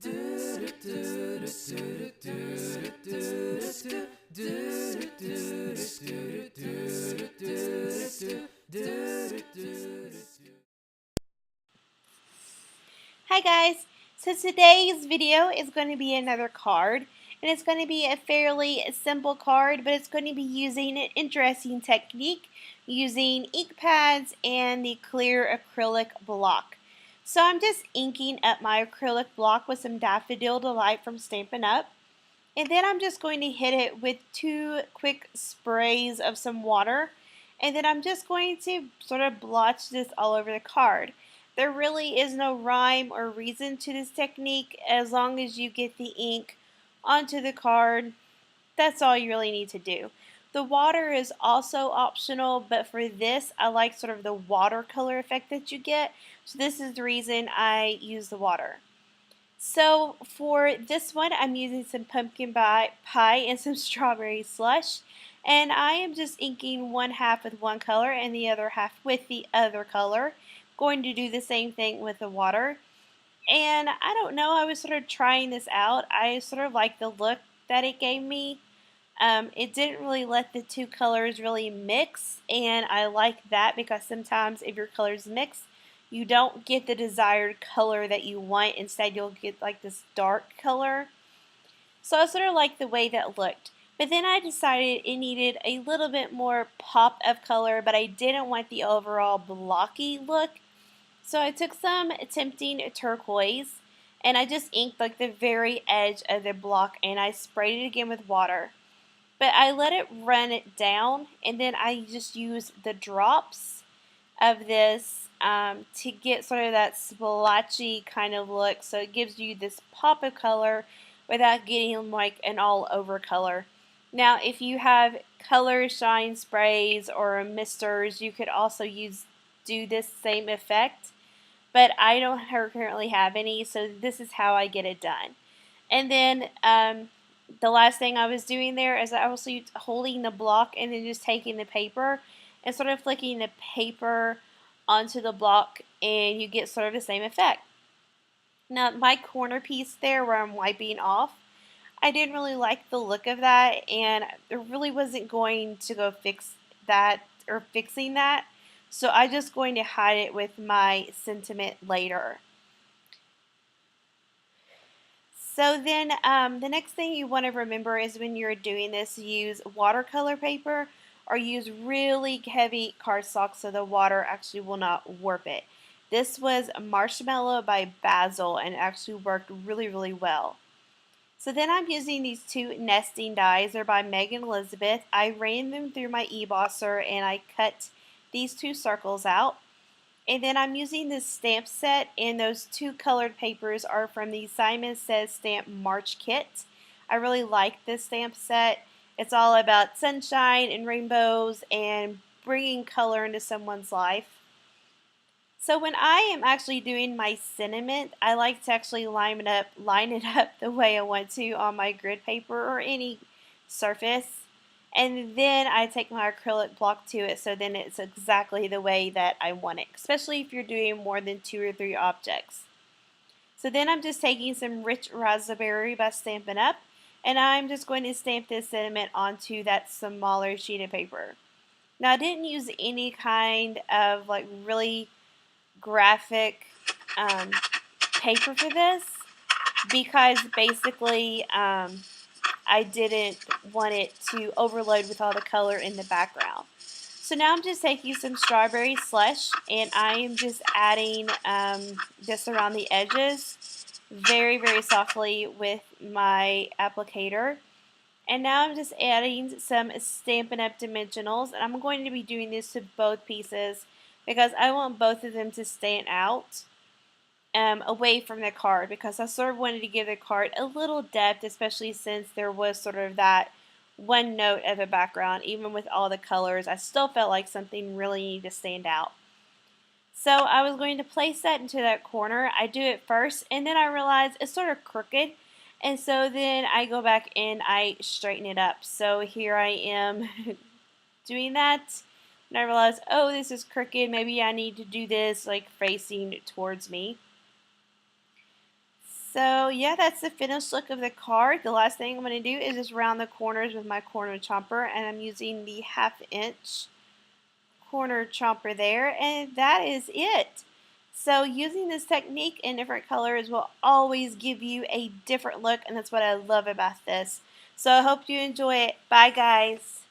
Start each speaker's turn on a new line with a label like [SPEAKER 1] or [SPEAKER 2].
[SPEAKER 1] Hi guys, so today's video is going to be another card, and it's going to be a fairly simple card, but it's going to be using an interesting technique using ink pads and the clear acrylic block. So I'm just inking up my acrylic block with some Daffodil Delight from Stampin' Up, and then I'm just going to hit it with 2 quick sprays of some water, and then I'm just going to sort of blotch this all over the card. There really is no rhyme or reason to this technique. As long as you get the ink onto the card, that's all you really need to do. The water is also optional, but for this I like sort of the watercolor effect that you get, so this is the reason I use the water. So for this one, I'm using some pumpkin pie and some strawberry slush. And I am just inking one half with one color and the other half with the other color. Going to do the same thing with the water. And I don't know, I was sort of trying this out. I sort of like the look that it gave me. It didn't really let the two colors really mix, and I like that because sometimes if your colors mix, you don't get the desired color that you want. Instead, you'll get like this dark color. So I sort of like the way that looked. But then I decided it needed a little bit more pop of color, but I didn't want the overall blocky look. So I took some tempting turquoise and I just inked like the very edge of the block, and I sprayed it again with water. But I let it run it down, and then I just use the drops of this to get sort of that splotchy kind of look, so it gives you this pop of color without getting like an all over color. Now if you have color shine sprays or misters, you could also do this same effect, but I don't currently have any, so this is how I get it done. And then the last thing I was doing there is I was holding the block and then just taking the paper and sort of flicking the paper onto the block, and you get sort of the same effect. Now my corner piece there where I'm wiping off, I didn't really like the look of that, and I really wasn't going to go fix that or fixing that, so I'm just going to hide it with my sentiment later. So then the next thing you want to remember is when you're doing this, use watercolor paper or use really heavy cardstock so the water actually will not warp it. This was Marshmallow by Basil and actually worked really well. So then I'm using these 2 nesting dies. They're by Megan Elizabeth. I ran them through my e-bosser and I cut these 2 circles out. And then I'm using this stamp set, and those 2 colored papers are from the Simon Says Stamp March Kit. I really like this stamp set. It's all about sunshine and rainbows and bringing color into someone's life. So when I am actually doing my sentiment, I like to actually line it up the way I want to on my grid paper or any surface. And then I take my acrylic block to it, so then it's exactly the way that I want it, especially if you're doing more than 2 or 3 objects. So then I'm just taking some Rich Raspberry by Stampin' Up, and I'm just going to stamp this sentiment onto that smaller sheet of paper. Now I didn't use any kind of like really graphic paper for this because basically I didn't want it to overload with all the color in the background. So now I'm just taking some strawberry slush and I am just adding this around the edges very softly with my applicator. And now I'm just adding some Stampin' Up! Dimensionals, and I'm going to be doing this to both pieces because I want both of them to stand out away from the card, because I sort of wanted to give the card a little depth, especially since there was sort of that one note of a background. Even with all the colors, I still felt like something really needed to stand out. So I was going to place that into that corner. I do it first, and then I realized it's sort of crooked, and so then I go back and I straighten it up. So here I am doing that, and I realized, oh, this is crooked. Maybe I need to do this like facing towards me. So yeah, that's the finished look of the card. The last thing I'm going to do is just round the corners with my corner chomper, and I'm using the 1/2 inch corner chomper there, and that is it. So using this technique in different colors will always give you a different look, and that's what I love about this. So I hope you enjoy it. Bye guys.